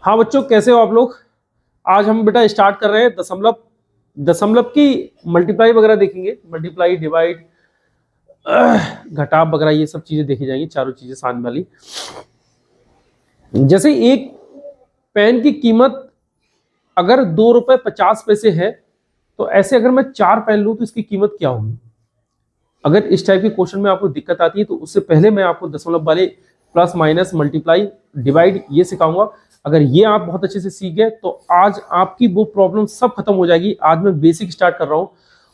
हाँ बच्चों, कैसे हो आप लोग। आज हम बेटा स्टार्ट कर रहे हैं दशमलव दशमलव की मल्टीप्लाई वगैरह देखेंगे। मल्टीप्लाई, डिवाइड, घटाव वगैरह ये सब चीजें देखी जाएंगी, चारों चीजें सामने वाली। जैसे एक पेन की कीमत अगर 2 रुपए 50 पैसे है, तो ऐसे अगर मैं 4 पेन लूं तो इसकी कीमत क्या होगी। अगर इस टाइप के क्वेश्चन में आपको दिक्कत आती है तो उससे पहले मैं आपको दशमलव वाले प्लस माइनस मल्टीप्लाई डिवाइड ये सिखाऊंगा। अगर ये आप बहुत अच्छे से सीख गए तो आज आपकी वो प्रॉब्लम सब खत्म हो जाएगी। आज मैं बेसिक स्टार्ट कर रहा हूँ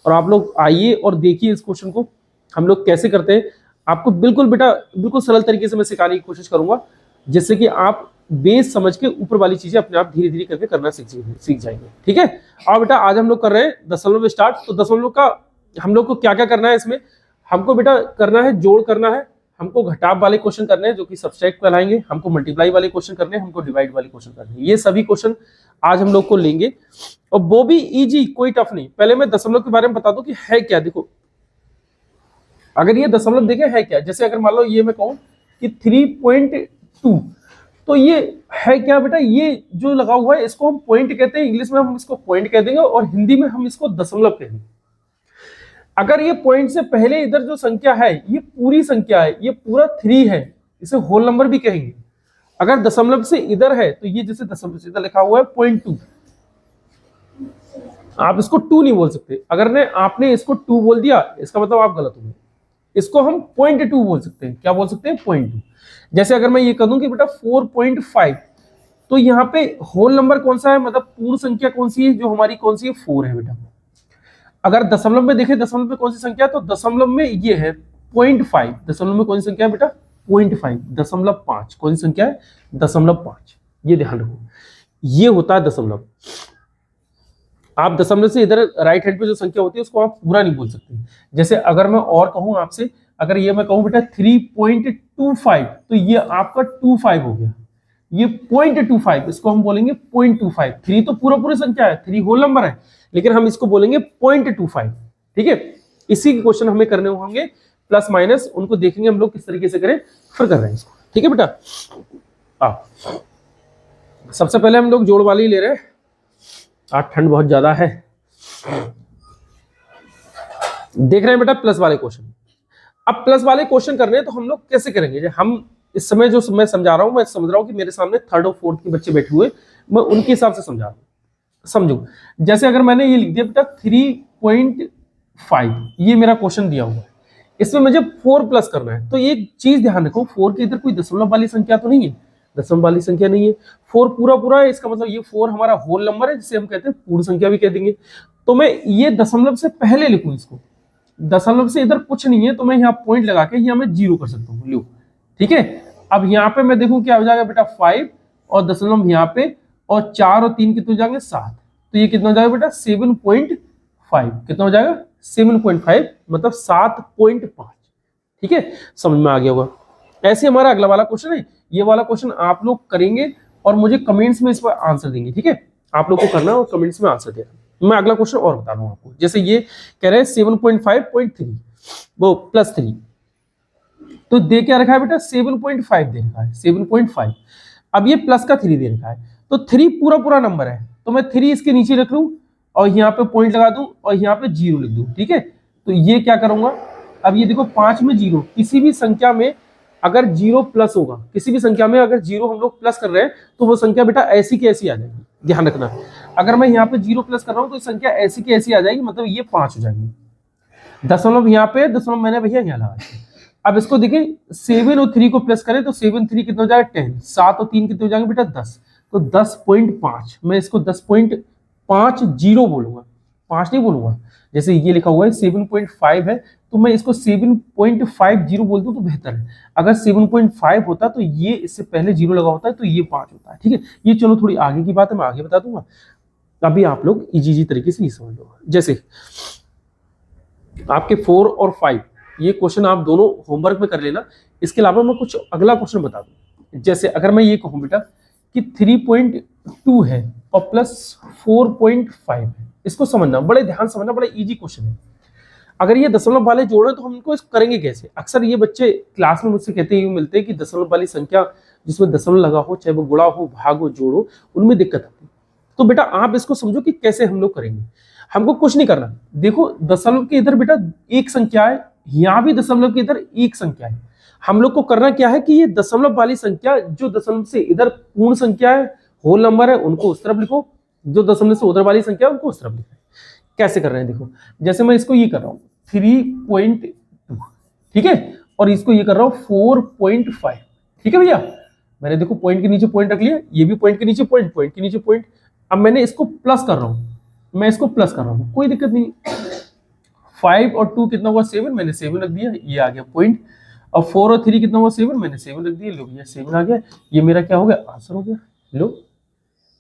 और आप लोग आइए और देखिए इस क्वेश्चन को हम लोग कैसे करते हैं। आपको बिल्कुल बेटा बिल्कुल सरल तरीके से मैं सिखाने की कोशिश करूंगा, जिससे कि आप बेस समझ के ऊपर वाली चीजें अपने आप धीरे धीरे करके करना सीख जाएंगे। ठीक है। और बेटा आज हम लोग कर रहे हैं दशमलव स्टार्ट। तो दशमलव का हम लोग को क्या क्या करना है इसमें, हमको बेटा करना है जोड़ करना है, हमको घटाव वाले क्वेश्चन करने हैं जो कि सब्सट्रैक्ट कहलाएंगे, हमको मल्टीप्लाई वाले क्वेश्चन करने हैं, हमको डिवाइड वाले क्वेश्चन करने हैं। ये सभी क्वेश्चन आज हम लोग को लेंगे और वो भी इजी, कोई टफ नहीं। पहले मैं दशमलव के बारे में बता दूं कि है क्या। देखो अगर ये दशमलव देखे है क्या, जैसे अगर मान लो ये मैं कहूं कि 3.2, तो ये है क्या बेटा, ये जो लगा हुआ है इसको हम पॉइंट कहते हैं। इंग्लिश में हम इसको पॉइंट कह देंगे और हिंदी में हम इसको दशमलव कहेंगे। अगर ये पॉइंट से पहले इधर जो संख्या है ये पूरी संख्या है, ये पूरा 3 है, इसे होल नंबर भी कहेंगे। अगर दशमलव से इधर है तो ये जैसे दशमलव से इधर लिखा हुआ है 0.2, आप इसको 2 नहीं बोल सकते। अगर ने आपने इसको 2 बोल दिया इसका मतलब आप गलत होंगे। इसको हम 0.2 बोल सकते हैं। क्या बोल सकते हैं? 0.2। जैसे अगर मैं ये कह दूं कि बेटा 4.5, तो यहाँ पे होल नंबर कौन सा है, मतलब पूर्ण संख्या कौन सी है, जो हमारी कौन सी है, 4 है बेटा। अगर दशमलव में देखें दशमलव में कौन सी संख्या है, तो दशमलव में ये है 0.5। दशमलव में कौन सी संख्या है बेटा? 0.5। दशमलव 5 कौन सी संख्या है? दशमलव 5। ये ध्यान रखो, ये होता है दशमलव। आप दशमलव से इधर राइट हैंड पे जो संख्या होती है उसको आप पूरा नहीं बोल सकते। जैसे अगर मैं और कहूं आपसे, अगर ये मैं कहूं बेटा 3.25, तो ये आपका 25 हो गया। ये 0.25, इसको हम बोलेंगे 0.25। 3 तो पूरा पूरी संख्या है, 3 होल नंबर है, लेकिन हम इसको बोलेंगे 0.25। ठीक है। इसी के क्वेश्चन हमें करने होंगे प्लस माइनस, उनको देखेंगे हम लोग किस तरीके से करें, फिर कर रहे हैं इसको। ठीक है बेटा। सबसे पहले हम लोग जोड़ वाली ले रहे हैं। आज ठंड बहुत ज्यादा है। देख रहे हैं बेटा प्लस वाले क्वेश्चन। अब प्लस वाले क्वेश्चन करने हैं तो हम लोग कैसे करेंगे। हम इस समय जो मैं समझा रहा हूं, मैं समझ रहा हूं कि मेरे सामने 3rd और 4th के बच्चे बैठे हुए, मैं उनके हिसाब से समझा रहा हूं। समझो, जैसे अगर मैंने ये लिख दिया बेटा 3.5, ये मेरा क्वेश्चन दिया हुआ है, इसमें मुझे 4 प्लस करना है। तो एक चीज ध्यान रखो, 4 के इधर कोई दशमलव वाली संख्या तो नहीं है, दशमलव वाली संख्या नहीं है। 4 पूरा पूरा है, इसका मतलब ये 4 हमारा होल नंबर है, जिसे हम कहते हैं पूर्ण संख्या भी कह देंगे। तो मैं ये दशमलव से पहले लिखूं इसको, दशमलव से इधर कुछ नहीं है तो मैं यहाँ पॉइंट लगा के यहाँ मैं 0 कर सकता हूँ। लो ठीक है। अब यहाँ पे मैं देखूं क्या हो जाएगा बेटा 5 और दशमलव यहाँ पे, और 4 और 3 कितने हो जाएंगे 7, तो ये कितना हो जाएगा बेटा 7.5। कितना हो जाएगा 7.5, मतलब 7.5। ठीक है, समझ में आ गया होगा। ऐसे हमारा अगला वाला क्वेश्चन है। ये वाला क्वेश्चन आप लोग करेंगे और मुझे कमेंट्स में इस पर आंसर देंगे। ठीक है, आप लोग को करना है और कमेंट्स में आंसर देना। मैं अगला क्वेश्चन और बता रहा हूं आपको। जैसे ये कह रहे हैं 7.5.3 वो +3, तो दे क्या रखा है बेटा 7.5 दे रखा है, 7.5। अब ये प्लस का 3 दे रखा है, तो 3 पूरा पूरा नंबर है, तो मैं 3 इसके नीचे रख लूं और यहाँ पे पॉइंट लगा दूं और यहाँ पे 0 लिख दूं। ठीक है, तो ये क्या करूंगा, अब ये देखो 5 में 0, किसी भी संख्या में अगर 0 प्लस होगा, किसी भी संख्या में अगर 0 हम लोग प्लस कर रहे हैं तो वो संख्या बेटा ऐसी की ऐसी आ जाएगी। ध्यान रखना, अगर मैं यहाँ पे 0 प्लस कर रहा हूँ तो संख्या ऐसी की ऐसी आ जाएगी, मतलब ये 5 हो जाएगी। दशमलव यहाँ पे, दशमलव मैंने भैया यहाँ लगा दिया। अब इसको देखिए 7 और 3 को प्लस करें तो 7 3 कितना हो जाएगा 10, 7 और 3 कितने हो जाएंगे बेटा 10, तो 10.5। मैं इसको 10.50 बोलूंगा, 5 नहीं बोलूंगा। जैसे ये लिखा हुआ है 7.5 है, तो मैं इसको 7.50 बोल दूं तो बेहतर है। अगर 7.5 होता तो ये इससे पहले 0 लगा होता है तो ये 5 होता है। ठीक है, ये चलो थोड़ी आगे की बात है, मैं आगे बता दूंगा। अभी आप लोग इजी तरीके से ये समझ लो। जैसे आपके 4 और 5, ये क्वेश्चन आप दोनों होमवर्क में कर लेना। इसके अलावा मैं कुछ अगला क्वेश्चन बता दूं। जैसे अगर मैं ये कहूं बेटा कि 3.2 है और प्लस 4.5 है, इसको समझना, बड़े ध्यान समझना, बड़ा इजी क्वेश्चन है। अगर ये दशमलव वाले जोड़े तो हम इनको करेंगे कैसे। अक्सर ये बच्चे क्लास में मुझसे कहते हुए मिलते हैं कि दशमलव वाली संख्या जिसमें दशमलव लगा हो, चाहे वो गुणा हो, भाग हो, जोड़ हो, उनमें दिक्कत आती है। तो बेटा आप इसको समझो कि कैसे हम लोग करेंगे। हमको कुछ नहीं करना, देखो दशमलव के इधर बेटा एक संख्या है, यहाँ भी दशमलव के इधर एक संख्या है। हम लोग को करना क्या है कि ये दशमलव वाली संख्या जो दशमलव से इधर पूर्ण संख्या है, होल नंबर है, उनको उस तरफ लिखो, जो दशमलव से उधर वाली संख्या है उनको उस तरफ लिखो। कैसे कर रहे हैं देखो, जैसे मैं इसको ये कर रहा हूँ 3.2, ठीक है, और इसको ये कर रहा हूँ 4.5, ठीक है भैया। मैंने देखो पॉइंट के नीचे पॉइंट रख लिया, ये भी पॉइंट के नीचे पॉइंट, पॉइंट के नीचे पॉइंट। अब मैंने इसको प्लस कर रहा हूँ, मैं इसको प्लस कर रहा हूँ, कोई दिक्कत नहीं। 5 और 2 कितना हुआ 7, मैंने 7 रख दिया, ये आ गया पॉइंट। अब 4 और 3 कितना हुआ 7, मैंने 7 रख दिया, लो भैया 7 आ गया, ये मेरा क्या हो गया आंसर हो गया, लो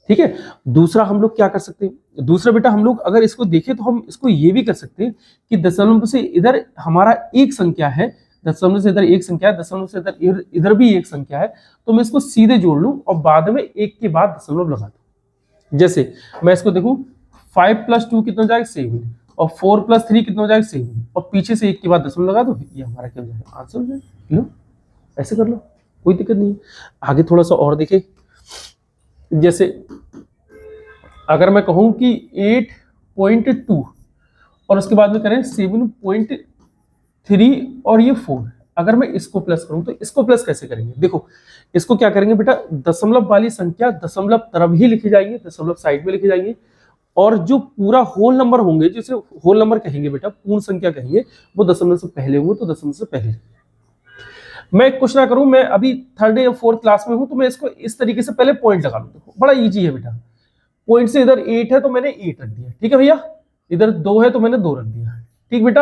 ठीक है। दूसरा हम लोग क्या कर सकते हैं, दूसरा बेटा हम लोग अगर इसको देखें तो हम इसको ये भी कर सकते हैं कि दशमलव से इधर हमारा एक संख्या है, दशमलव से इधर एक संख्या है, दशमलव से इधर इधर भी एक संख्या है, तो मैं इसको सीधे जोड़ लूं और बाद में एक के बाद दशमलव लगा दूं। जैसे मैं इसको देखूं 5 + 2 कितना हो जाएगा 7, और 4 + 3 कितना हो जाएगा 7, और पीछे से एक के बाद दशमलव लगा दो, ये हमारा क्या हो जाएगा आंसर हो जाएगा। लो ऐसे कर लो, कोई दिक्कत नहीं है। आगे थोड़ा सा और देखें, जैसे अगर मैं कहूं कि 8.2 और उसके बाद में करें 7.3 और ये 4, अगर मैं इसको प्लस करूं तो इसको प्लस कैसे करेंगे, देखो इसको क्या करेंगे बेटा, दशमलव वाली संख्या दशमलव तरफ ही लिखी जाएगी, दशमलव साइड में लिखी जाएंगे, और जो पूरा होल नंबर होंगे, जिसे होल नंबर कहेंगे बेटा, पूर्ण संख्या कहेंगे, वो दशमलव से पहले हुए तो दशमलव से पहले। मैं कुछ ना करूं, मैं अभी 3rd या 4th क्लास में हूं, तो मैं इसको इस तरीके से पहले पॉइंट लगा लूं, देखो बड़ा इजी है बेटा। पॉइंट से इधर 8 है तो मैंने 8 रख दिया, ठीक है भैया, इधर 2 है तो मैंने 2 रख दिया, ठीक बेटा।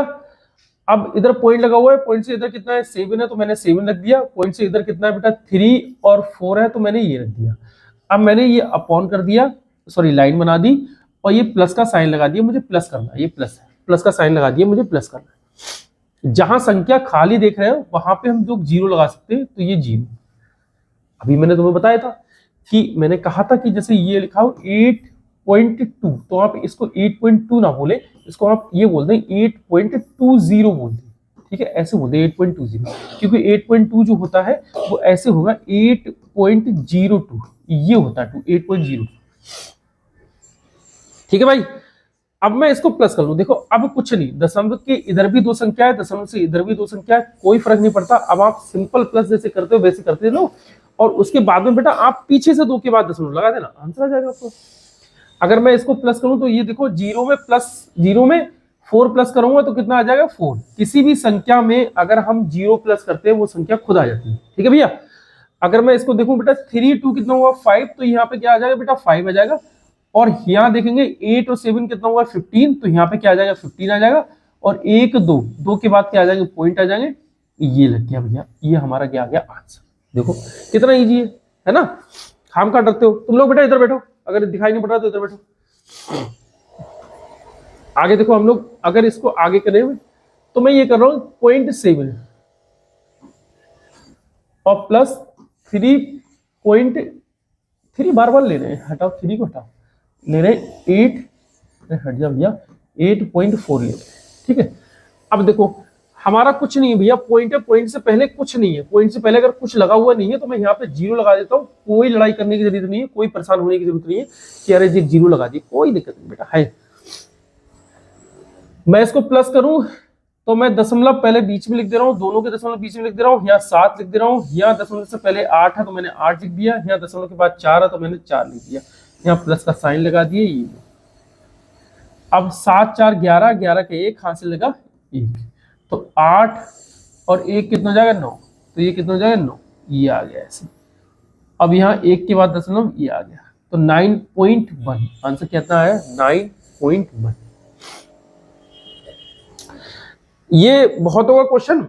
अब इधर पॉइंट लगा हुआ है, पॉइंट से इधर कितना है 7 है तो मैंने 7 रख दिया, पॉइंट से इधर कितना है बेटा 3 और 4 है तो मैंने ये रख दिया। अब मैंने ये अपॉन कर दिया, सॉरी लाइन बना दी, और ये प्लस का साइन लगा दिया, मुझे प्लस करना है, ये प्लस है, प्लस का साइन लगा दिया, मुझे प्लस करना है। जहां संख्या खाली देख रहे हो वहां पे हम लोग 0 लगा सकते हैं, तो ये 0। अभी मैंने तुम्हें बताया था कि मैंने कहा था कि जैसे ये लिखा हो 8.2, तो आप इसको 8.2 ना बोले, इसको आप ये बोल दें 8.20 बोल दें, ठीक है, ऐसे बोल दें 8.20, क्योंकि 8.2 जो होता है वो ऐसे होगा 8.02, ये होता है 8.02, ठीक है भाई। अब मैं इसको प्लस कर लूं, देखो अब कुछ नहीं, दशमलव के इधर भी 2 संख्या है, दशमलव से इधर भी 2 संख्या है, कोई फर्क नहीं पड़ता। अब आप सिंपल प्लस जैसे करते हो वैसे करते रहो, और उसके बाद में बेटा आप पीछे से 2 के बाद दशमलव लगा देना, आंसर आ जाएगा आपको। अगर मैं इसको प्लस करूं तो ये देखो 0 में 4 प्लस करूंगा तो कितना आ जाएगा 4। किसी भी संख्या में अगर हम 0 प्लस करते हैं वो संख्या खुद आ जाती है, ठीक है भैया। अगर मैं इसको देखूं बेटा 3 2 कितना हुआ 5, तो यहाँ पे क्या आ जाएगा बेटा 5 आ जाएगा, और यहाँ देखेंगे 8 और 7 कितना हुआ 15, तो यहाँ पे क्या आ जाएगा 15 आ जाएगा, और 1 2 के बाद क्या आ जाएंगे पॉइंट आ जाएंगे, ये लग गया भैया, ये हमारा क्या आ गया आंसर। देखो कितना इजी है ना, हम कहाँ डरते हो तुम लोग, बेटा इधर बैठो, अगर दिखाई नहीं पड़ रहा तो इधर बैठो। आगे देखो हम लोग अगर इसको आगे करें तो मैं ये कर रहा हूँ 0.7 और प्लस 3.3 बार ले रहे हैं, हटाओ 3 को हटाओ, ले रहे 8, हट जा भैया 8.4 ले रहे, ठीक है। अब देखो हमारा कुछ नहीं है भैया, पॉइंट है, पॉइंट से पहले कुछ नहीं है, पॉइंट से पहले अगर कुछ लगा हुआ नहीं है तो मैं यहाँ पे 0 लगा देता हूँ, कोई लड़ाई करने की जरूरत नहीं है, कोई परेशान होने की जरूरत नहीं है कि अरे जी 0 लगा दी, कोई दिक्कत नहीं बेटा है। मैं इसको प्लस करूं तो मैं दशमलव पहले बीच में लिख दे रहा हूँ, दोनों के दशमलव बीच में लिख दे रहा हूँ, यहाँ 7 लिख दे रहा हूँ, यहाँ दशमलव से पहले 8 है तो मैंने 8 लिख दिया, यहाँ दशमलव के बाद 4 है तो मैंने 4 लिख दिया, यहाँ प्लस का साइन लगा दिए ये। अब 7 4 11, 11 के 1 हाथ से लगा 1, तो 8 और 1 कितना हो जाएगा 9, तो ये कितना हो जाएगा 9, ये आ गया ऐसे। अब यहाँ 1 के बाद दशमलव ये आ गया, तो 9.1 आंसर कितना आया 9.1। ये बहुत होगा क्वेश्चन।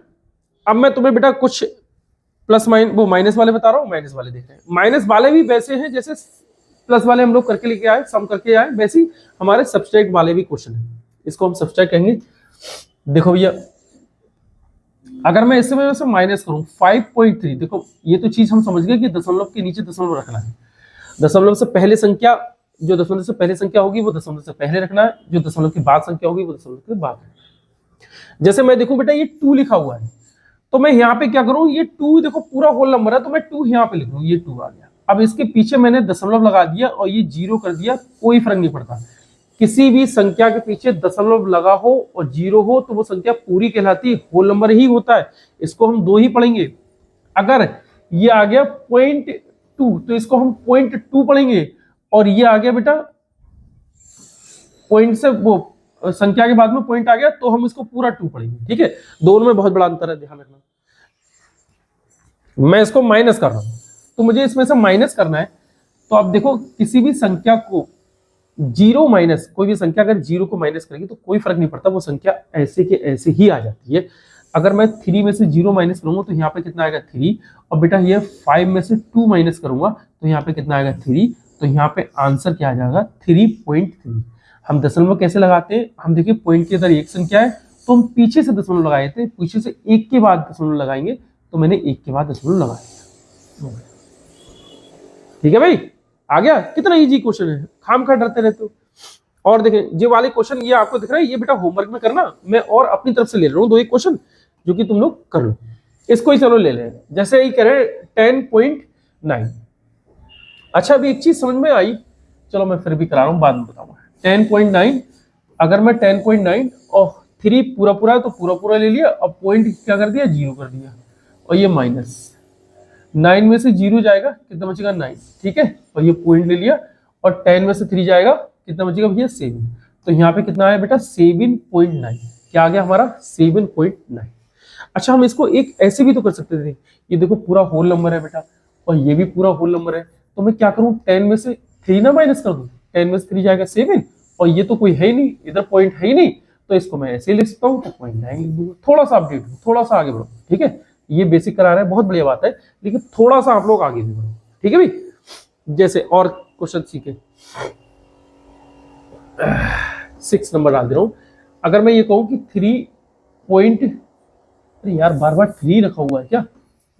अब मैं तुम्हें बेटा कुछ प्लस माइनस वाले बता रहा हूँ, माइनस वाले देख रहे हैं। माइनस वाले भी वैसे हैं जैसे प्लस वाले हम लोग करके लेके आए, सम करके आए, वैसे ही हमारे सब्सट्रैक्ट वाले भी क्वेश्चन है, इसको हम सब्सट्रैक्ट कहेंगे। देखो भैया अगर मैं इससे वजह से माइनस करूं 5.3, देखो ये तो चीज हम समझ गए कि दशमलव के नीचे दशमलव रखना है, दशमलव से पहले संख्या, जो दशमलव से पहले संख्या होगी वो दशमलव से पहले रखना है, जो दशमलव की बाद संख्या होगी वो दशमलव के बाद रखना है। जैसे मैं देखूं बेटा ये 2 लिखा हुआ है, तो मैं यहाँ पे क्या करूं, ये 2 देखो पूरा होल नंबर है तो मैं 2 यहाँ पे लिख लूं, ये 2 आ गया। अब इसके पीछे मैंने दशमलव लगा दिया और ये 0 कर दिया, कोई फर्क नहीं पड़ता। किसी भी संख्या के पीछे दशमलव लगा हो और 0 हो तो वो संख्या पूरी कहलाती है, होल नंबर ही होता है। इसको हम 2 ही पढ़ेंगे। अगर ये आ गया 0.2 तो इसको हम 0.2 पढ़ेंगे, और ये आ गया बेटा पॉइंट से वो संख्या के बाद में पॉइंट आ गया तो हम इसको पूरा 2 पढ़ेंगे। ठीक है, दोनों में बहुत बड़ा अंतर है, ध्यान रखना। मैं इसको माइनस कर रहा हूं तो मुझे इसमें से माइनस करना है। तो आप देखो किसी भी संख्या को 0 माइनस, कोई भी संख्या अगर 0 को माइनस करेगी तो कोई फर्क नहीं पड़ता, वो संख्या ऐसे के ऐसे ही आ जाती है। अगर मैं 3 में से 0 माइनस करूंगा तो यहाँ पे कितना आएगा 3, और बेटा ये 5 में से 2 माइनस करूंगा तो यहाँ पे कितना आएगा 3, तो यहाँ पे आंसर क्या आ जाएगा 3.3। हम दशमलव कैसे लगाते हैं, हम देखिए पॉइंट के अंदर एक संख्या है तो हम पीछे से दशमलव लगाए थे, पीछे से एक के बाद दशमलव लगाएंगे, तो मैंने एक के बाद दशमलव लगाया। ठीक है भाई, आ गया। कितना इजी क्वेश्चन है, खाम खा डरते रहते हो। और देखें ये वाले क्वेश्चन ये आपको दिख रहा है, ये बेटा होमवर्क में करना, मैं और अपनी तरफ से ले रहा हूँ 2 एक क्वेश्चन जो कि तुम लोग कर लो। इसको ही चलो ले लें, जैसे ही करें 10.9। अच्छा अभी एक चीज समझ में आई, चलो मैं फिर भी करा रहा हूँ, बाद में बताऊंगा। 10.9, अगर मैं 10.9 और 3 पूरा पूरा है तो पूरा पूरा ले लिया, अब पॉइंट क्या कर दिया 0 कर दिया, और ये माइनस 9 में से 0 जाएगा कितना बचेगा 9। ठीक है, और ये पॉइंट ले लिया, और 10 में से 3 जाएगा कितना बचेगा भैया 7। तो यहाँ पे कितना आया बेटा 7.9, क्या आ गया हमारा 7.9। अच्छा हम इसको एक ऐसे भी तो कर सकते थे, ये देखो पूरा होल नंबर है बेटा और ये भी पूरा होल नंबर है, तो मैं क्या करूं 10 में से 3 ना माइनस कर दूं, 10 में से 3 जाएगा 7, और ये तो कोई है ही नहीं, इधर पॉइंट है ही नहीं, तो इसको मैं ऐसे लिख सकता हूँ, तो 0.9 लिख दूंगा। थोड़ा सा अपडेट हो, थोड़ा सा आगे बढ़ो। ठीक है, ये बेसिक करा रहा है, बहुत बढ़िया बात है, लेकिन थोड़ा सा आप लोग आगे भी बढ़ो। ठीक है भाई, जैसे और क्वेश्चन सीखे 6 नंबर डाल दे रहा हूं। अगर मैं ये कहूं कि 3 पॉइंट, अरे यार बार बार 3 रखा हुआ है क्या,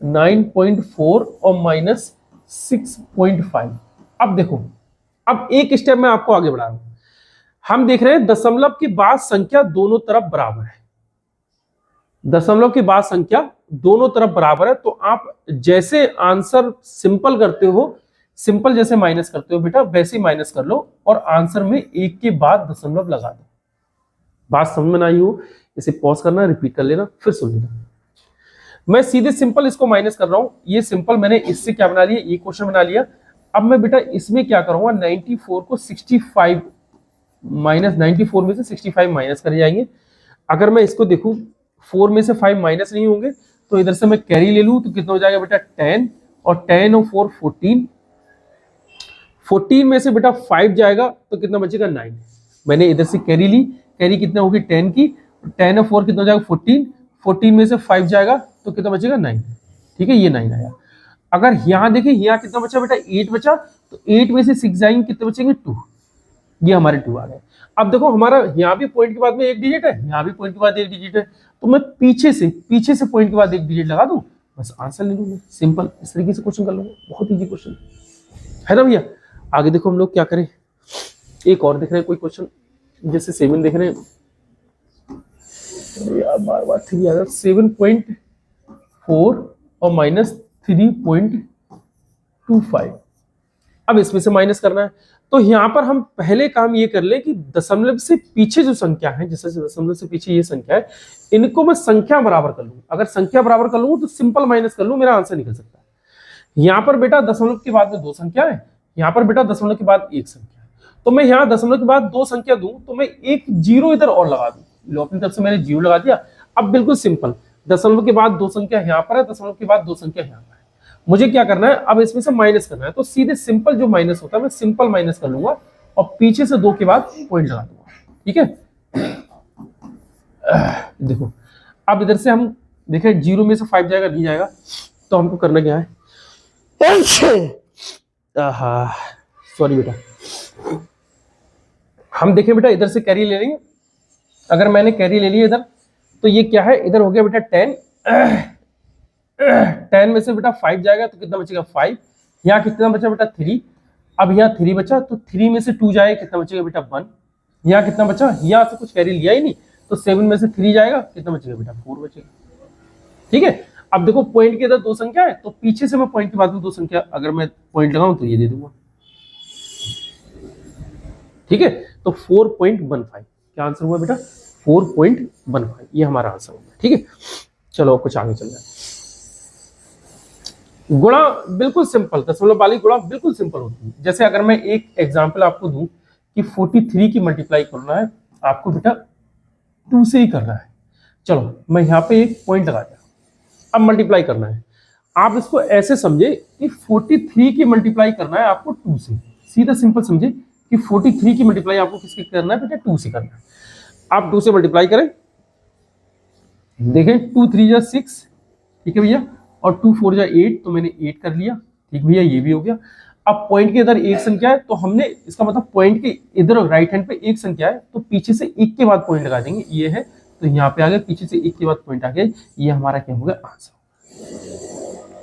9.4 और माइनस 6.5। अब देखो, अब एक स्टेप में आपको आगे बढ़ा रहा हूं। हम देख रहे हैं दशमलव के बाद संख्या दोनों तरफ बराबर है, दशमलव के बाद संख्या दोनों तरफ बराबर है, तो आप जैसे आंसर सिंपल करते हो, सिंपल जैसे माइनस करते हो बेटा वैसे ही माइनस कर लो, और आंसर में एक के बाद दशमलव लगा दो। बात समझ में ना आई हो इसे पॉज करना, रिपीट कर लेना, फिर सुन लेना। मैं सीधे सिंपल इसको माइनस कर रहा हूं, ये सिंपल मैंने इससे क्या बना लिया, ये क्वेश्चन बना लिया। अब मैं बेटा इसमें क्या करूंगा, 94 को 65 माइनस 94 में से 65 माइनस कर जाएंगे। अगर मैं इसको देखूं 4 में से 5 माइनस नहीं होंगे, तो इधर से मैं कैरी ले लूं तो कितना हो जाएगा बेटा 10, और 10 और 4 14, 14 में से बेटा 5 जाएगा तो कितना बचेगा 9। मैंने इधर से कैरी ली, कैरी कितना होगी 10 की, 10 और 4 कितना हो जाएगा 14, 14 में से 5 जाएगा तो कितना बचेगा 9। ठीक है, ये 9 आया। अगर यहाँ देखिए यहाँ कितना बचा बेटा 8 बचा, तो 8 में से 6 जाएंगे कितने बचेंगे 2, ये हमारे 2 आ गए। अब देखो हमारा यहाँ भी पॉइंट के बाद में 1 डिजिट है, यहाँ भी पॉइंट के बाद 1 डिजिट है, तो मैं पीछे से पॉइंट के बाद 1 डिजिट लगा दूं, बस आंसर ले लूंगा। सिंपल, इस तरीके से क्वेश्चन कर लूंगा, बहुत इजी क्वेश्चन है ना भैया। आगे देखो हम लोग क्या करें, एक और देख रहे हैं कोई क्वेश्चन, जैसे 7 देख रहे हैं यार, बार बार 3 आ रहा है, 7.4 और माइनस 3.25। अब इसमें से माइनस करना है, तो यहाँ पर हम पहले काम ये कर ले कि दशमलव से पीछे जो संख्या है, जैसे दशमलव से पीछे ये संख्या है, इनको मैं संख्या बराबर कर लूँ। अगर संख्या बराबर कर लूँ तो सिंपल माइनस कर लूँ, मेरा आंसर निकल सकता है। यहाँ पर बेटा दशमलव के बाद में 2 संख्या है, यहाँ पर बेटा दशमलव के बाद 1 संख्या है, तो मैं यहाँ दशमलव के बाद 2 संख्या दूं तो मैं एक 0 इधर और लगा दूं, लो अपनी तरफ से मैंने 0 लगा दिया। अब बिल्कुल सिंपल, दशमलव के बाद 2 संख्या यहाँ पर है, दशमलव के बाद 2 संख्या यहाँ पर है, मुझे क्या करना है अब इसमें से माइनस करना है, तो सीधे सिंपल जो माइनस होता है मैं सिंपल माइनस कर लूंगा और पीछे से 2 के बाद पॉइंट लगा दूंगा। ठीक है, देखो अब इधर से हम देखें 0 में से 5 जाएगा नहीं जाएगा, तो हमको करना क्या है, सॉरी बेटा, हम देखें बेटा इधर से कैरी ले लेंगे। अगर मैंने कैरी ले लिया इधर, तो ये क्या है, इधर हो गया बेटा 10, 10 में से बेटा 5 जाएगा तो कितना बचेगा 5, यहाँ कितना बचा बेटा 3, अब यहाँ 3 बचा, तो 3 में से 2 जाएगा कितना बचेगा बेटा 1, यहाँ कितना बचा, यहाँ से कुछ कैरी लिया ही नहीं, तो 7 में से 3 जाएगा कितना बचेगा बेटा 4 बचेगा। ठीक है। अब देखो पॉइंट के इधर दो संख्या है, तो पीछे से मैं पॉइंट के बाद में दो संख्या अगर मैं पॉइंट लगाऊं तो ये दे दूंगा, ठीक है। तो 4.15 क्या आंसर हुआ बेटा, 4.15 ये हमारा आंसर होगा, ठीक है। चलो कुछ आगे चल रहा है। गुणा बिल्कुल सिंपल, दशमलव वाली गुणा बिल्कुल सिंपल होती है। जैसे अगर मैं एक एग्जांपल आपको दूं कि 43 की मल्टीप्लाई करना है आपको बेटा 2 से ही करना है। चलो मैं यहाँ पे एक पॉइंट लगा दिया, अब मल्टीप्लाई करना है। आप इसको ऐसे समझे कि 43 की मल्टीप्लाई करना है आपको 2 से, सीधा सिंपल समझे कि 43 की मल्टीप्लाई आपको किसकी करना है बेटा, 2 से करना है। आप 2 से मल्टीप्लाई करें, देखें 2 3 जा 6, ठीक है भैया, और 2 4 जा 8, तो मैंने 8 कर लिया, ठीक भैया, ये भी हो गया। अब पॉइंट के इधर एक संख्या है, तो हमने इसका मतलब पॉइंट के इधर राइट हैंड पे एक संख्या है, तो पीछे से एक के बाद पॉइंट लगा देंगे, ये है, तो यहाँ पे आ गया, पीछे से एक के बाद पॉइंट आ गया, ये हमारा क्या होगा आंसर,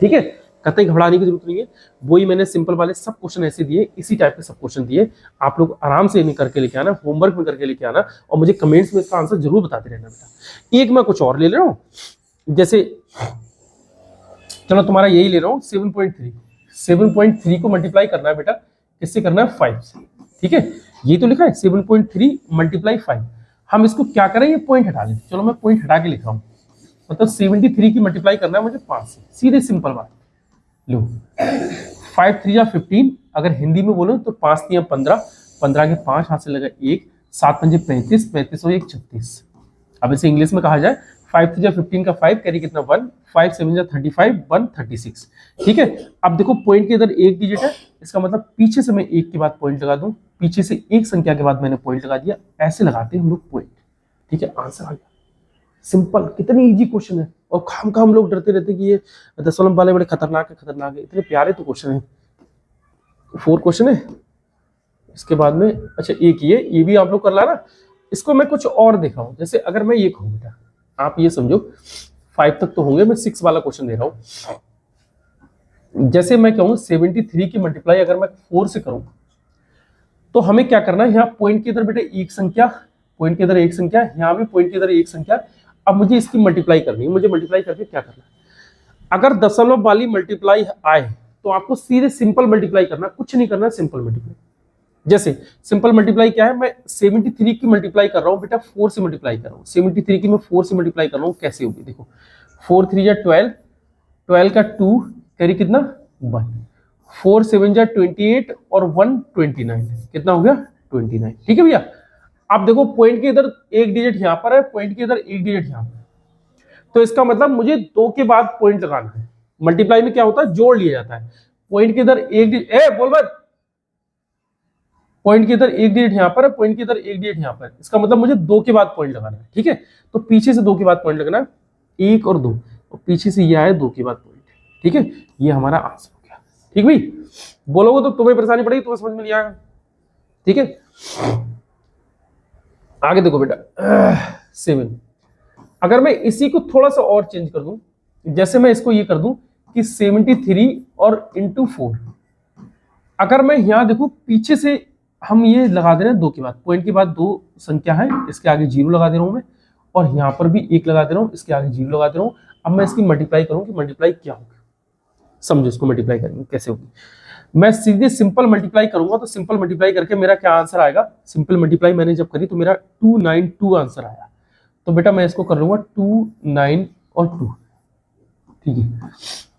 ठीक है। कतई घबराने की जरूरत नहीं है, वही मैंने सिंपल वाले सब क्वेश्चन ऐसे दिए, इसी टाइप के सब क्वेश्चन दिए, आप लोग आराम से इन्हें करके लेके आना, होमवर्क में करके लेके आना, और मुझे कमेंट्स में इसका आंसर जरूर बताते रहना बेटा। एक मैं कुछ और ले रहा हूँ, जैसे चलो तुम्हारा यही ले रहा हूँ 7.3 को मल्टीप्लाई करना है बेटा, किससे करना है, 5 से, ठीक है। ये तो लिखा है 7.3 मल्टीप्लाई 5, हम इसको क्या करें, ये पॉइंट हटा लेते, चलो मैं पॉइंट हटा के लिख रहा हूँ, मतलब 73 की मल्टीप्लाई करना है मुझे 5 से, सीधे सिंपल बात। लो 5 3 15, अगर हिंदी में बोलो तो 5 3 15, 15 के 5 हाथ से लगा 1, 7 5 35, 35 और 1 36। अब इसे इंग्लिश में कहा जाए 5 3 15 का 5 कैरी कितना 1, 5 7 35, 1 36, ठीक है। अब देखो पॉइंट के इधर एक डिजिट है, इसका मतलब पीछे से मैं एक के बाद पॉइंट लगा दूं, पीछे से एक संख्या के बाद मैंने पॉइंट लगा दिया, ऐसे लगाते हैं हम लोग पॉइंट, ठीक है। आंसर आ गया, सिंपल, कितनी इजी क्वेश्चन है। और खामखा हम लोग डरते रहते कि ये दशमलव वाले बड़े खतरनाक है, इतने प्यारे तो क्वेश्चन है। 4 क्वेश्चन है, इसके बाद में अच्छा एक ये भी आप लोग कर ला ना। इसको मैं कुछ और देखा हूं, जैसे अगर मैं ये कहूँ बेटा, आप ये समझो 5 तक तो होंगे, मैं 6 वाला क्वेश्चन दे रहा हूं। जैसे मैं कहूँ 73 की मल्टीप्लाई अगर मैं 4 से करूं, तो हमें क्या करना है, यहाँ पॉइंट के इधर बेटा एक संख्या, पॉइंट के इधर एक संख्या, यहाँ भी पॉइंट के इधर एक संख्या। अब मुझे इसकी मल्टीप्लाई करनी है, मुझे मल्टीप्लाई करके क्या करना है, अगर दशमलव वाली मल्टीप्लाई आए तो आपको सीधे सिंपल मल्टीप्लाई करना, कुछ नहीं करना, सिंपल मल्टीप्लाई। जैसे सिंपल मल्टीप्लाई क्या है, मैं 73 की मल्टीप्लाई कर रहा हूँ बेटा 4 से मल्टीप्लाई कर रहा हूँ, 73 की मैं 4 से मल्टीप्लाई कर रहा हूँ, कैसे होगी देखो, 4 3 जा 12, 12 का 2 कैरी कितना 1, 4 7 जा 28 और 1 29, कितना हो गया 29, ठीक है भैया। अब देखो पॉइंट के इधर एक डिजिट यहाँ पर है, पॉइंट के इधर एक डिजिट यहाँ पर, तो इसका मतलब मुझे 2 के बाद पॉइंट लगाना है। मल्टीप्लाई में क्या होता है, जोड़ लिया जाता है, पॉइंट के इधर एक डिजिट, बोल मत, पॉइंट के इधर एक डिजिट यहाँ पर है, पॉइंट के इधर एक डिजिट यहाँ पर, इसका मतलब मुझे 2 के बाद पॉइंट लगाना है, ठीक है। तो पीछे से 2 के बाद पॉइंट लगाना है, 1 और 2, और पीछे से ये आया 2 के बाद पॉइंट, ठीक है। ये हमारा आंसर हो गया, ठीक भाई। बोलोगे तो तुम्हें परेशानी पड़ेगी, तुम्हें समझ में नहीं आएगा, ठीक है। आगे देखो बेटा 7, अगर मैं इसी को थोड़ा सा और चेंज कर दूं, जैसे मैं इसको ये कर दूं कि 73 और इंटू 4, अगर मैं यहां देखूं पीछे से हम ये लगा दे रहे हैं 2 के बाद, पॉइंट के बाद 2 संख्या है, इसके आगे 0 लगा दे रहा हूं मैं, और यहां पर भी 1 लगा दे रहा हूं, इसके आगे 0 लगा दे रहा हूं। अब मैं इसकी मल्टीप्लाई करूं कि मल्टीप्लाई क्या होगी, समझो इसको मल्टीप्लाई करेंगे कैसे होगी। मैं सीधे सिंपल मल्टीप्लाई करूंगा, तो सिंपल मल्टीप्लाई करके मेरा क्या आंसर आएगा, सिंपल मल्टीप्लाई मैंने जब करी तो मेरा 292 आंसर आया। तो बेटा मैं इसको कर लूंगा 2 9 और 2, ठीक है,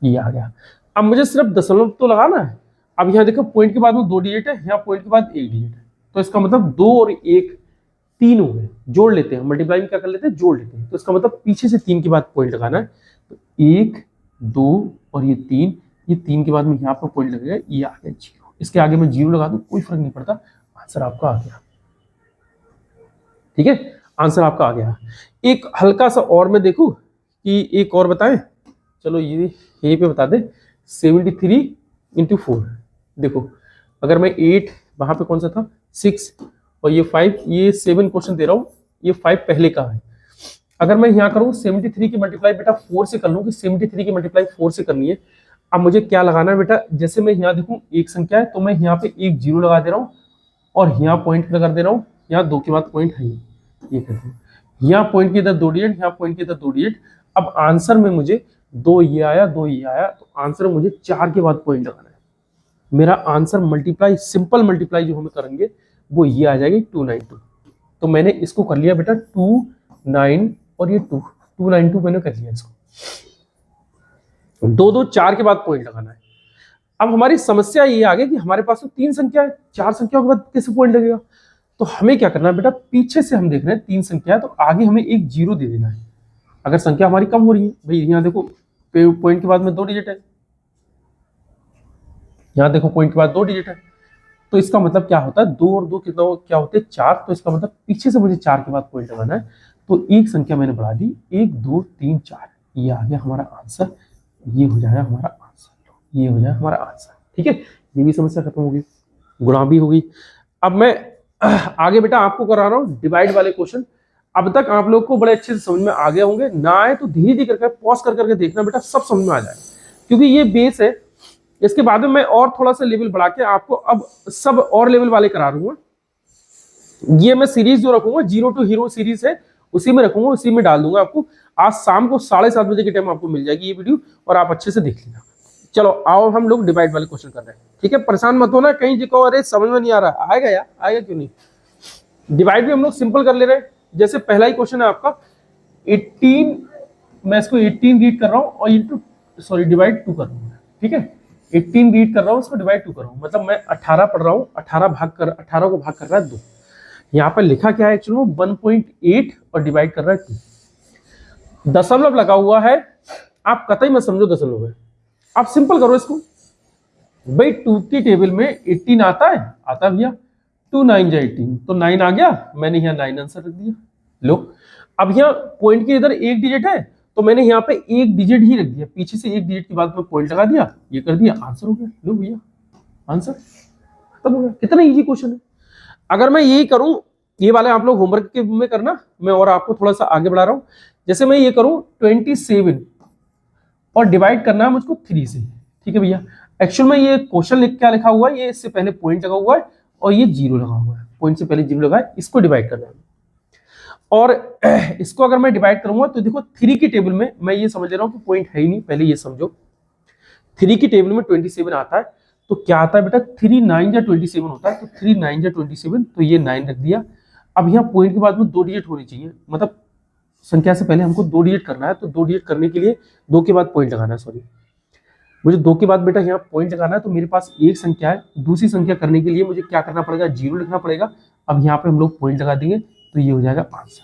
ये आ गया। अब मुझे सिर्फ दशमलव तो लगाना है। अब यहाँ देखो पॉइंट के बाद में 2 डिजिट है, यहाँ पॉइंट के बाद 1 डिजिट है, तो इसका मतलब 2 और 1 3 हो गए, जोड़ लेते हैं, मल्टीप्लाई में क्या कर लेते हैं, जोड़ लेते हैं। तो इसका मतलब पीछे से 3 के बाद पॉइंट लगाना है, तो 1 2 और ये 3, ये 3 के बाद में यहाँ पर पॉइंट लगेगा, ये आ गया 0, इसके आगे मैं 0 लगा दूं कोई फर्क नहीं पड़ता, आंसर आपका आ गया, ठीक है, आंसर आपका आ गया। एक हल्का सा और मैं देखूं कि एक और बताएं, चलो ये यहीं पे बता दे, 73 इंटू 4, देखो अगर मैं 8, वहां पे कौन सा था 6 और ये 5, ये 7 क्वेश्चन दे रहा हूँ, ये 5 पहले का है। अगर मैं यहाँ करूँ 73 की मल्टीप्लाई बेटा 4 से कर लूँ, कि 73 की मल्टीप्लाई 4 से करनी है। अब मुझे क्या लगाना है बेटा, जैसे मैं यहाँ देखूँ एक संख्या है, तो मैं यहाँ पे एक 0 लगा दे रहा हूँ, और यहाँ पॉइंट लगा दे रहा हूँ, यहाँ 2 के बाद पॉइंट है, ये कर दूँ, यहाँ पॉइंट के इधर 2 डिजिट, यहाँ पॉइंट के इधर 2 डिजिट। अब आंसर में मुझे 2 ये आया, 2 ये आया, तो आंसर में मुझे 4 के बाद पॉइंट लगाना है। मेरा आंसर मल्टीप्लाई, सिंपल मल्टीप्लाई जो हम करेंगे वो ये आ जाएगी 292। तो मैंने इसको कर लिया बेटा 2 9 और ये 2 292 मैंने कर लिया इसको। 2 2 4 के बाद पॉइंट लगाना है। अब हमारी समस्या ये आ गई कि हमारे पास तो 3 संख्या है, 4 संख्याओं के बाद कैसे पॉइंट लगेगा। तो हमें क्या करना है बेटा, पीछे से हम देख रहे हैं 3 संख्या है तो आगे हमें एक 0 दे देना है। अगर संख्या हमारी कम हो रही है, भाई यहाँ देखो पॉइंट के बाद में 2 डिजिट है, यहाँ देखो पॉइंट के बाद 2 डिजिट है, तो इसका मतलब क्या होता है 2 और 2 कितना क्या होते हैं 4। तो इसका मतलब पीछे से मुझे 4 के बाद पॉइंट लगाना है। तो एक संख्या मैंने बढ़ा दी, 1 2 3 4, ये आ गया हमारा आंसर। ये हो जाएगा हमारा आंसर, ये हो जाएगा हमारा आंसर। ठीक है, ये भी समस्या खत्म होगी, गुणा भी होगी। अब मैं आगे बेटा आपको करा रहा हूँ डिवाइड वाले क्वेश्चन। अब तक आप लोग को बड़े अच्छे से समझ में आ गए होंगे, ना आए तो धीरे धीरे करके पॉज कर करके देखना बेटा, सब समझ में आ जाए, क्योंकि ये बेस है। इसके बाद में मैं और थोड़ा सा लेवल बढ़ा के आपको अब सब और लेवल वाले करा दूंगा। ये मैं सीरीज जो रखूंगा 0 to हीरो सीरीज है, उसी में रखूंगा, उसी में डाल दूंगा आपको। आज शाम को 7:30 बजे के टाइम आपको मिल जाएगी ये वीडियो, और आप अच्छे से देख लेना। चलो आओ हम लोग डिवाइड वाले क्वेश्चन कर रहे हैं। ठीक है, परेशान मत होना कहीं जो अरे समझ में नहीं आ रहा, आएगा यार, आएगा क्यों नहीं। डिवाइड भी हम लोग सिंपल कर ले रहे हैं। जैसे पहला ही क्वेश्चन है आपका 18, मैं इसको 18 रीड कर रहा हूँ और इंटू डिवाइड 2 कर रहा हूँ। ठीक है, 18 रीड कर रहा हूँ, इसको डिवाइड 2 कर रहा हूँ, मतलब मैं 18 पढ़ रहा हूँ, 18 को भाग कर रहा है 2। यहाँ पर लिखा क्या है एक्चुअली 1.8 और डिवाइड कर रहा है 2। दशमलव लगा हुआ है, आप कतई मत समझो दशमलव है, आप सिंपल करो इसको। भाई 2 की टेबल में 18 आता है, आता भैया, 2 9 जा 18, तो 9 आ गया, मैंने यहाँ 9 आंसर रख दिया। लो अब यहाँ पॉइंट के इधर एक डिजिट है, तो मैंने यहाँ पे एक डिजिट ही रख दिया, पीछे से एक डिजिट के बाद में पॉइंट लगा दिया, ये कर दिया, आंसर हो गया। लो भैया आंसर खत्म हो गया। कितना इजी क्वेश्चन है। अगर मैं यही करूं, ये वाले आप लोग होमवर्क के में करना, मैं और आपको थोड़ा सा आगे बढ़ा रहा हूं। जैसे मैं ये करूं 27 और डिवाइड करना है मुझको 3 से। ठीक है भैया, एक्चुअल में ये क्वेश्चन क्या लिखा हुआ है, ये इससे पहले पॉइंट लगा हुआ है और ये 0 लगा हुआ है, पॉइंट से पहले 0 लगा है, इसको डिवाइड करना है। और इसको अगर मैं डिवाइड करूंगा तो देखो 3 की टेबल में मैं ये समझ ले रहा हूं कि पॉइंट है ही नहीं, पहले ये समझो। 3 की टेबल में 27 आता है, तो क्या आता है बेटा 3 9 जा 27 होता है, तो 3 9 जा 27, तो ये 9 रख दिया। अब यहाँ पॉइंट के बाद में 2 डिजिट होनी चाहिए, मतलब संख्या से पहले हमको 2 डिजिट करना है, तो 2 डिजिट करने के लिए 2 के बाद पॉइंट लगाना है, सॉरी मुझे 2 के बाद बेटा यहाँ पॉइंट लगाना है। तो मेरे पास एक संख्या है, दूसरी संख्या करने के लिए मुझे क्या करना पड़ेगा, 0 लिखना पड़ेगा। अब यहाँ पे हम लोग पॉइंट लगा देंगे, तो ये हो जाएगा आंसर।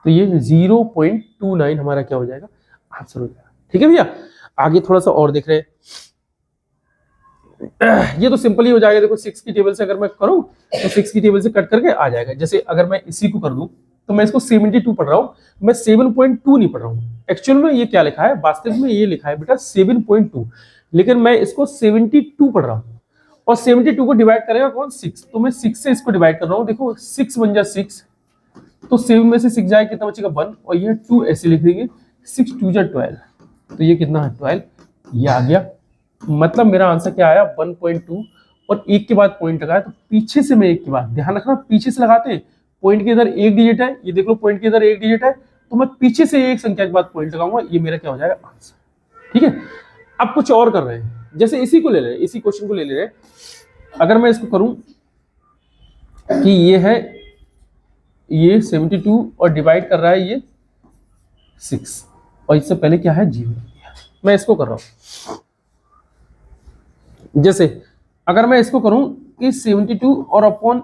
तो ये 0.29 हमारा क्या हो जाएगा, आंसर हो जाएगा। ठीक है भैया, आगे थोड़ा सा और देख रहे हैं। ये तो सिंपल ही हो जाएगा। देखो 6 की टेबल से अगर मैं करूं तो 6 की टेबल से कट करके आ जाएगा। जैसे अगर मैं इसी को कर दूं, तो मैं इसको 72 पढ़ रहा हूं, मैं 7.2 नहीं पढ़ रहा हूं। एक्चुअल में ये क्या लिखा है, वास्तविक में ये लिखा है बेटा 7.2, लेकिन मैं इसको 72 पढ़ रहा हूं। और 72 को डिवाइड करेगा कौन, 6, तो मैं 6 से इसको डिवाइड कर रहा हूँ। देखो 6 1 जा 6, तो 7 में से 6 जाए कितना बचेगा 1, और ये 2 ऐसे लिख देंगे, 6 2 जा 12, तो ये कितना है 12, ये आ गया। मतलब मेरा आंसर क्या आया 1.2, और एक के बाद पॉइंट लगाया, तो पीछे से मैं एक के बाद, ध्यान रखना पीछे से लगाते हैं, पॉइंट के इधर एक डिजिट है, ये देख लो पॉइंट के इधर एक डिजिट है, तो मैं पीछे से एक संख्या के बाद पॉइंट लगाऊंगा, ये मेरा क्या हो जाएगा आंसर। ठीक है, अब कुछ और कर रहे हैं, जैसे इसी को ले ले, इसी क्वेश्चन को ले ले रहे। अगर मैं इसको करूं कि ये है, ये 72 और डिवाइड कर रहा है ये 6, और इससे पहले क्या है 0, मैं इसको कर रहा हूं। जैसे अगर मैं इसको करूं कि 72 और अपॉन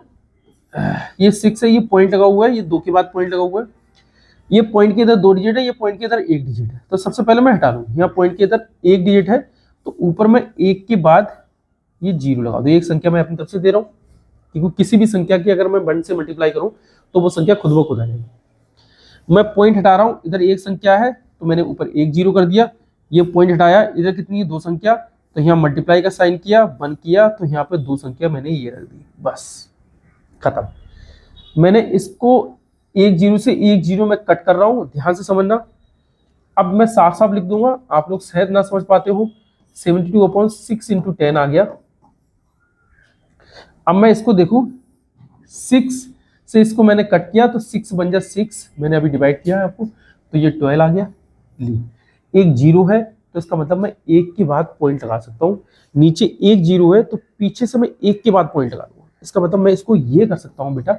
ये 6 है, ये पॉइंट लगा हुआ है, ये 2 के बाद पॉइंट लगा हुआ है, ये पॉइंट के इधर 2 डिजिट है, ये पॉइंट के इधर 1 डिजिट है, तो सबसे पहले मैं हटा लूं, यहाँ पॉइंट के इधर 1 डिजिट है, तो ऊपर में 1 के बाद ये 0 लगा दो। एक संख्या मैं अपनी तरफ से दे रहा हूँ, क्योंकि किसी भी संख्या की अगर मैं 1 से मल्टीप्लाई करूं तो वो संख्या खुद ब खुद आ जाएगी। मैं पॉइंट हटा रहा हूँ, इधर एक संख्या है, तो मैंने ऊपर 1 0 कर दिया, ये पॉइंट हटाया, इधर कितनी है 2 संख्या, तो यहाँ मल्टीप्लाई का साइन किया, 1 किया, तो यहाँ पे 2 संख्या मैंने ये रख दी, बस खत्म। मैंने इसको 1 0 से 1 0 में कट कर रहा हूँ, ध्यान से समझना। अब मैं साफ साफ लिख दूंगा, आप लोग शायद ना समझ पाते हो, 72/6 × 10 आ गया। अब मैं इसको देखूं, 6 से इसको मैंने कट किया, तो 6 1 जा 6, मैंने अभी डिवाइड किया है आपको, तो ये 12 आ गया। ली, एक जीरो है तो इसका मतलब मैं एक के बाद पॉइंट लगा सकता हूँ, नीचे एक जीरो है तो पीछे से मैं एक के बाद पॉइंट लगा दूंगा, इसका मतलब मैं इसको ये कर सकता हूँ बेटा,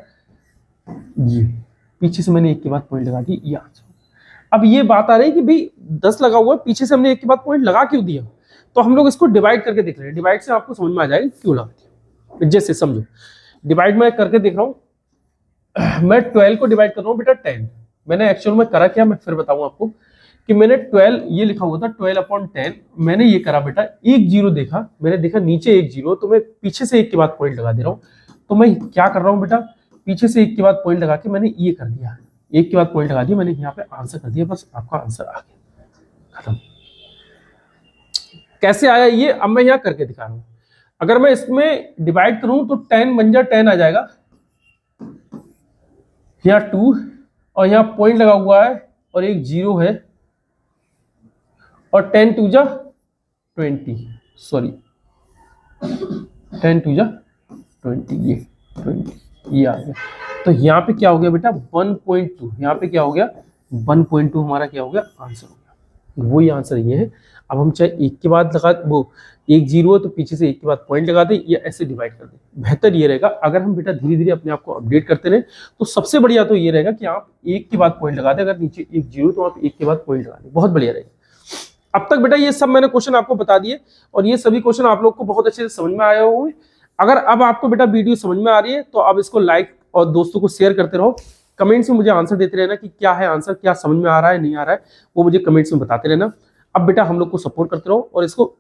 ये पीछे से मैंने एक के बाद पॉइंट लगा दी, ये आंसर। अब ये बात आ रही है कि भाई 10 लगा हुआ है, पीछे से हमने एक के बाद पॉइंट लगा क्यों दिया, तो हम लोग इसको डिवाइड करके देख रहे हैं, डिवाइड से आपको समझ में आ जाएगा क्यों लगा दिया। जैसे समझो, डिवाइड मैं करके देख रहा हूँ, मैं 12 को डिवाइड कर रहा हूँ बेटा 10, मैंने एक्चुअल में करा क्या, मैं फिर बताऊँ आपको कि मैंने 12 ये लिखा हुआ था 12/10, मैंने ये करा बेटा, एक जीरो देखा, मैंने देखा नीचे एक जीरो, तो मैं पीछे से एक के बाद पॉइंट लगा दे रहा हूँ, तो मैं क्या कर रहा हूँ बेटा, पीछे से एक के बाद पॉइंट लगा के मैंने ये कर दिया, एक के बाद पॉइंट लगा दिया, मैंने यहाँ पे आंसर कर दिया, बस आपका आंसर आ गया, खत्म। कैसे आया ये अब मैं यहाँ करके दिखा रहा हूँ, अगर मैं इसमें डिवाइड करूं तो 10 बन जा 10 आ जाएगा, यहाँ 2 और यहाँ पॉइंट लगा हुआ है और एक जीरो है, और 10 2 जा 20, सॉरी 10 2 जा 20, ये 20 ये आ गया, तो यहाँ पे क्या हो गया बेटा 1.2, यहाँ पे क्या हो गया 1.2 हमारा क्या हो गया आंसर हो गया, वही आंसर ये है। अब हम चाहे एक के बाद लगा, वो एक जीरो है तो पीछे से एक के बाद पॉइंट लगा दे या ऐसे डिवाइड कर दे, बेहतर ये रहेगा अगर हम बेटा धीरे धीरे अपने आप को अपडेट करते रहे, तो सबसे बढ़िया तो ये रहेगा कि आप एक के बाद पॉइंट लगा दे, अगर नीचे एक जीरो तो आप एक के बाद पॉइंट लगा दे, बहुत बढ़िया रहेगा। अब तक बेटा ये सब मैंने क्वेश्चन आपको बता दिए और ये सभी क्वेश्चन आप लोग को बहुत अच्छे से समझ में आए होंगे। अगर अब आपको बेटा वीडियो समझ में आ रही है तो अब इसको लाइक और दोस्तों को शेयर करते रहो, कमेंट्स में मुझे आंसर देते रहना कि क्या है आंसर, क्या समझ में आ रहा है नहीं आ रहा है, वो मुझे कमेंट्स में बताते रहना। अब बेटा हम लोग को सपोर्ट करते रहो और इसको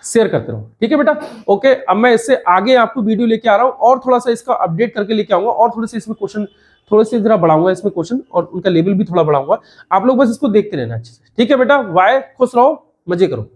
शेयर करते रहो, ठीक है बेटा। ओके, अब मैं इससे आगे आपको वीडियो लेके आ रहा हूँ और थोड़ा सा इसका अपडेट करके लेके आऊंगा और थोड़े से इसमें क्वेश्चन थोड़े से जरा बढ़ाऊंगा इसमें क्वेश्चन और उनका लेवल भी थोड़ा बढ़ाऊंगा, आप लोग बस इसको देखते रहना अच्छे से, ठीक है बेटा। बाय, खुश रहो, मजे करो।